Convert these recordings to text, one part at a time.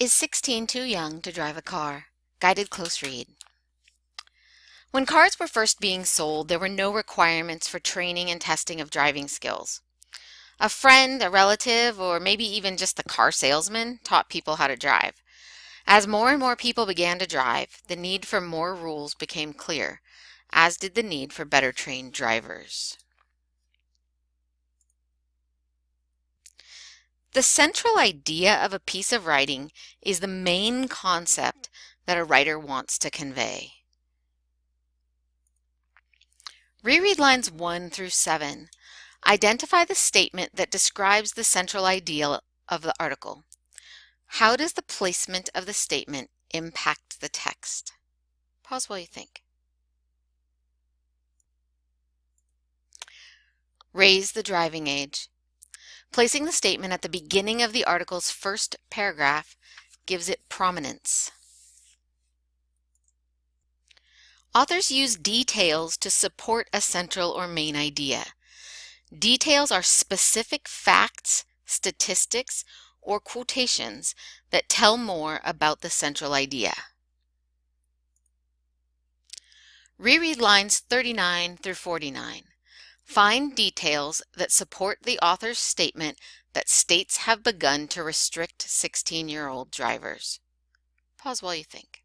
Is 16 too young to drive a car? Guided close read. When cars were first being sold, there were no requirements for training and testing of driving skills. A friend, a relative, or maybe even just the car salesman taught people how to drive. As more and more people began to drive, the need for more rules became clear, as did the need for better trained drivers. The central idea of a piece of writing is the main concept that a writer wants to convey. Reread lines 1 through 7. Identify the statement that describes the central idea of the article. How does the placement of the statement impact the text? Pause while you think. Raise the driving age. Placing the statement at the beginning of the article's first paragraph gives it prominence. Authors use details to support a central or main idea. Details are specific facts, statistics, or quotations that tell more about the central idea. Reread lines 39 through 49. Find details that support the author's statement that states have begun to restrict 16-year-old drivers. Pause while you think.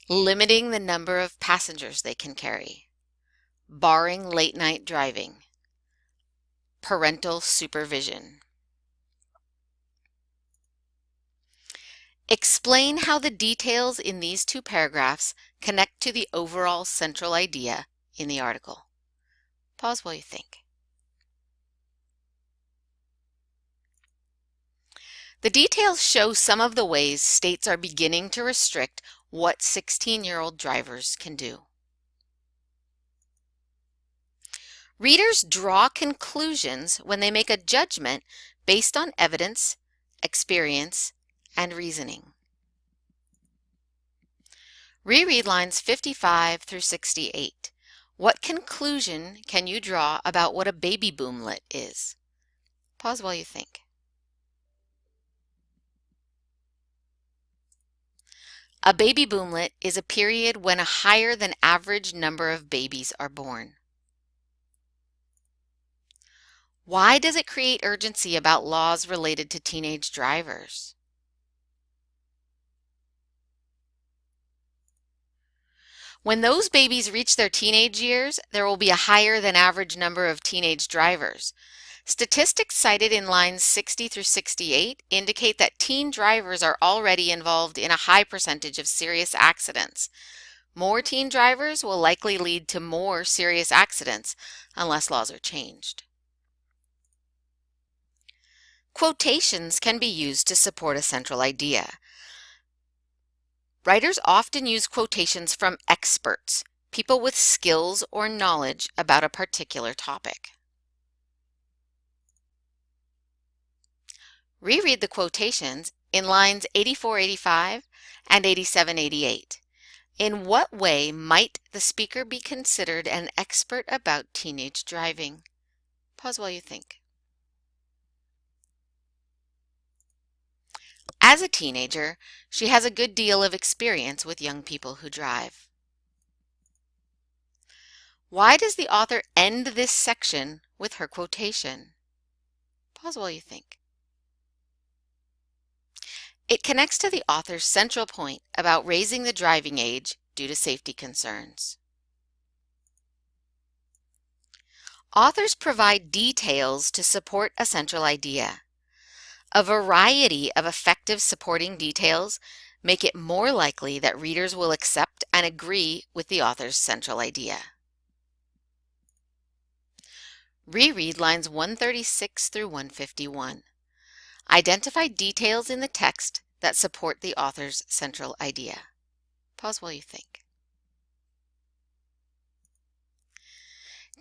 Limiting the number of passengers they can carry. Barring late-night driving. Parental supervision. Explain how the details in these two paragraphs connect to the overall central idea in the article. Pause while you think. The details show some of the ways states are beginning to restrict what 16-year-old drivers can do. Readers draw conclusions when they make a judgment based on evidence, experience, and reasoning. Reread lines 55 through 68. What conclusion can you draw about what a baby boomlet is? Pause while you think. A baby boomlet is a period when a higher than average number of babies are born. Why does it create urgency about laws related to teenage drivers? When those babies reach their teenage years, there will be a higher than average number of teenage drivers. Statistics cited in lines 60 through 68 indicate that teen drivers are already involved in a high percentage of serious accidents. More teen drivers will likely lead to more serious accidents unless laws are changed. Quotations can be used to support a central idea. Writers often use quotations from experts, people with skills or knowledge about a particular topic. Reread the quotations in lines 84-85 and 87-88. In what way might the speaker be considered an expert about teenage driving? Pause while you think. As a teenager, she has a good deal of experience with young people who drive. Why does the author end this section with her quotation? Pause while you think. It connects to the author's central point about raising the driving age due to safety concerns. Authors provide details to support a central idea. A variety of effective supporting details make it more likely that readers will accept and agree with the author's central idea. Reread lines 136 through 151. Identify details in the text that support the author's central idea. Pause while you think.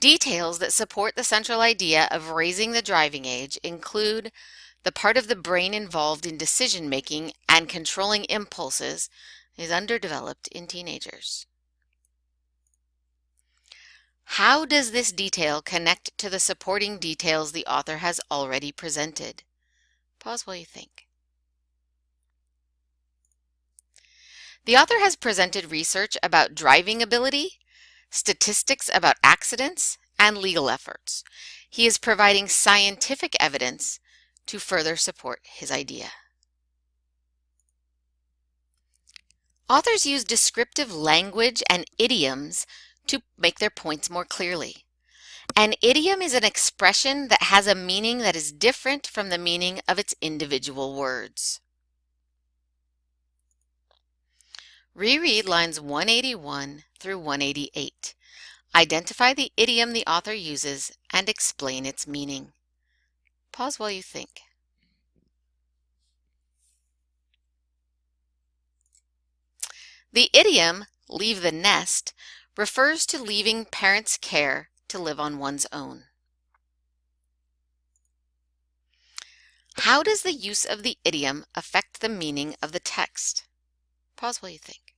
Details that support the central idea of raising the driving age include the part of the brain involved in decision-making and controlling impulses is underdeveloped in teenagers. How does this detail connect to the supporting details the author has already presented? Pause while you think. The author has presented research about driving ability, statistics about accidents, and legal efforts. He is providing scientific evidence to further support his idea. Authors use descriptive language and idioms to make their points more clearly. An idiom is an expression that has a meaning that is different from the meaning of its individual words. Reread lines 181 through 188. Identify the idiom the author uses and explain its meaning. Pause while you think. The idiom, leave the nest, refers to leaving parents' care to live on one's own. How does the use of the idiom affect the meaning of the text? Pause while you think.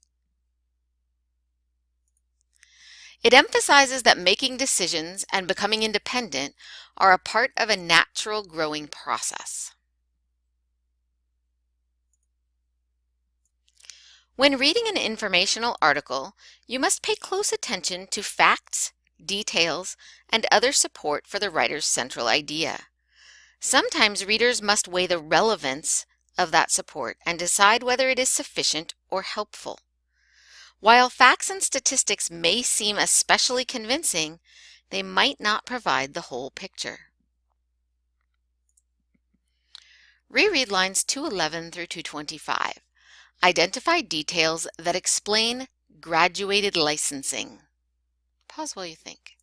It emphasizes that making decisions and becoming independent are a part of a natural growing process. When reading an informational article, you must pay close attention to facts, details, and other support for the writer's central idea. Sometimes readers must weigh the relevance of that support and decide whether it is sufficient or helpful. While facts and statistics may seem especially convincing, they might not provide the whole picture. Reread lines 211 through 225. Identify details that explain graduated licensing. Pause while you think.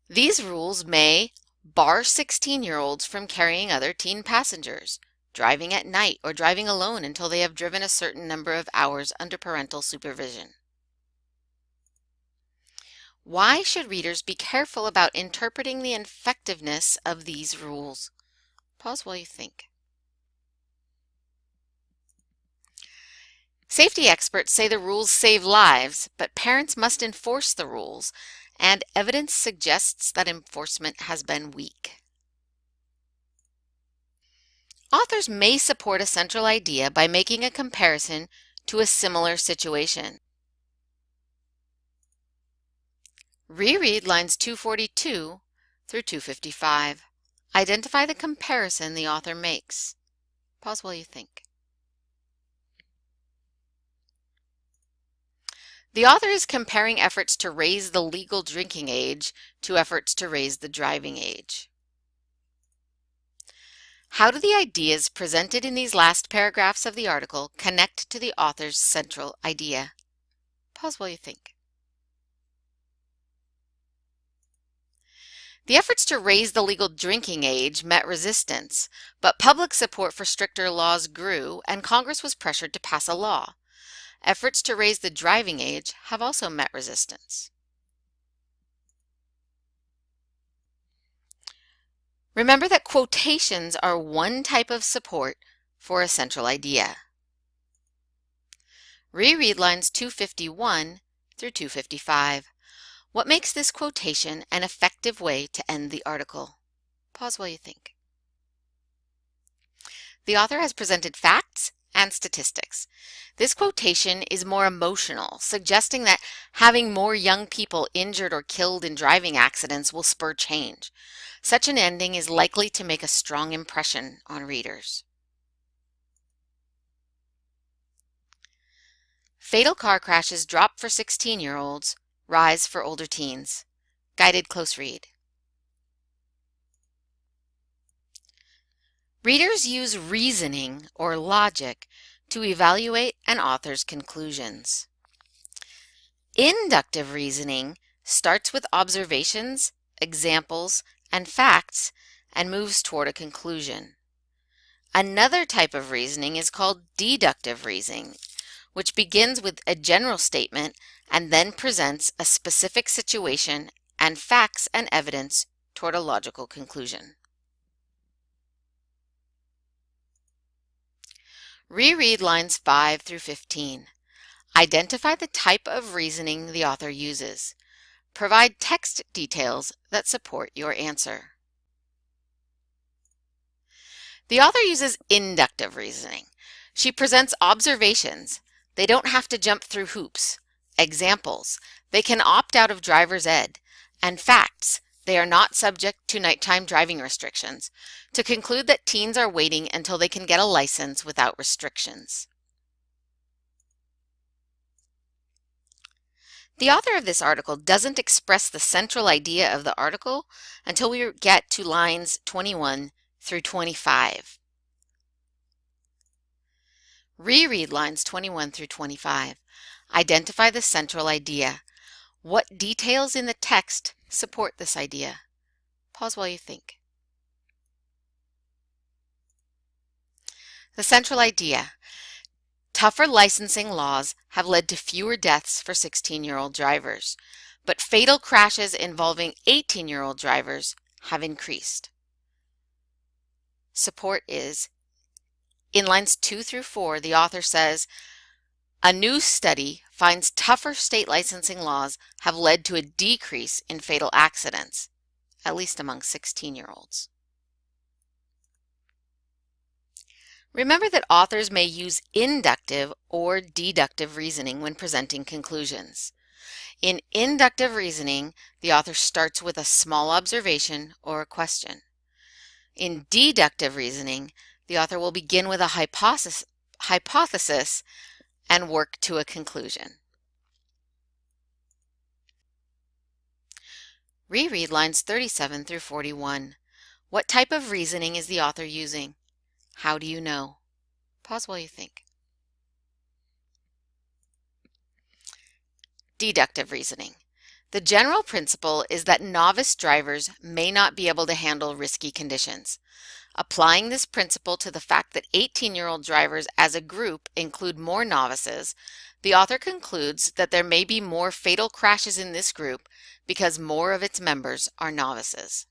These rules may bar 16-year-olds from carrying other teen passengers, driving at night, or driving alone until they have driven a certain number of hours under parental supervision. Why should readers be careful about interpreting the effectiveness of these rules? Pause while you think. Safety experts say the rules save lives, but parents must enforce the rules, and evidence suggests that enforcement has been weak. Authors may support a central idea by making a comparison to a similar situation. Reread lines 242 through 255. Identify the comparison the author makes. Pause while you think. The author is comparing efforts to raise the legal drinking age to efforts to raise the driving age. How do the ideas presented in these last paragraphs of the article connect to the author's central idea? Pause while you think. The efforts to raise the legal drinking age met resistance, but public support for stricter laws grew and Congress was pressured to pass a law. Efforts to raise the driving age have also met resistance. Remember that quotations are one type of support for a central idea. Reread lines 251 through 255. What makes this quotation an effective way to end the article? Pause while you think. The author has presented facts and statistics. This quotation is more emotional, suggesting that having more young people injured or killed in driving accidents will spur change. Such an ending is likely to make a strong impression on readers. Fatal car crashes drop for 16-year-olds, rise for older teens. Guided close read. Readers use reasoning or logic to evaluate an author's conclusions. Inductive reasoning starts with observations, examples, and facts and moves toward a conclusion. Another type of reasoning is called deductive reasoning, which begins with a general statement and then presents a specific situation and facts and evidence toward a logical conclusion. Reread lines 5 through 15. Identify the type of reasoning the author uses. Provide text details that support your answer. The author uses inductive reasoning. She presents observations. They don't have to jump through hoops. Examples. They can opt out of driver's ed. And facts. They are not subject to nighttime driving restrictions. To conclude that teens are waiting until they can get a license without restrictions. The author of this article doesn't express the central idea of the article until we get to lines 21 through 25. Reread lines 21 through 25. Identify the central idea. What details in the text support this idea? Pause while you think. The central idea. Tougher licensing laws have led to fewer deaths for 16-year-old drivers, but fatal crashes involving 18-year-old drivers have increased. Support is, in lines 2 through 4, the author says, a new study finds tougher state licensing laws have led to a decrease in fatal accidents, at least among 16-year-olds. Remember that authors may use inductive or deductive reasoning when presenting conclusions. In inductive reasoning, the author starts with a small observation or a question. In deductive reasoning, the author will begin with a hypothesis and work to a conclusion. Reread lines 37 through 41. What type of reasoning is the author using? How do you know? Pause while you think. Deductive reasoning. The general principle is that novice drivers may not be able to handle risky conditions. Applying this principle to the fact that 18-year-old drivers as a group include more novices, the author concludes that there may be more fatal crashes in this group because more of its members are novices.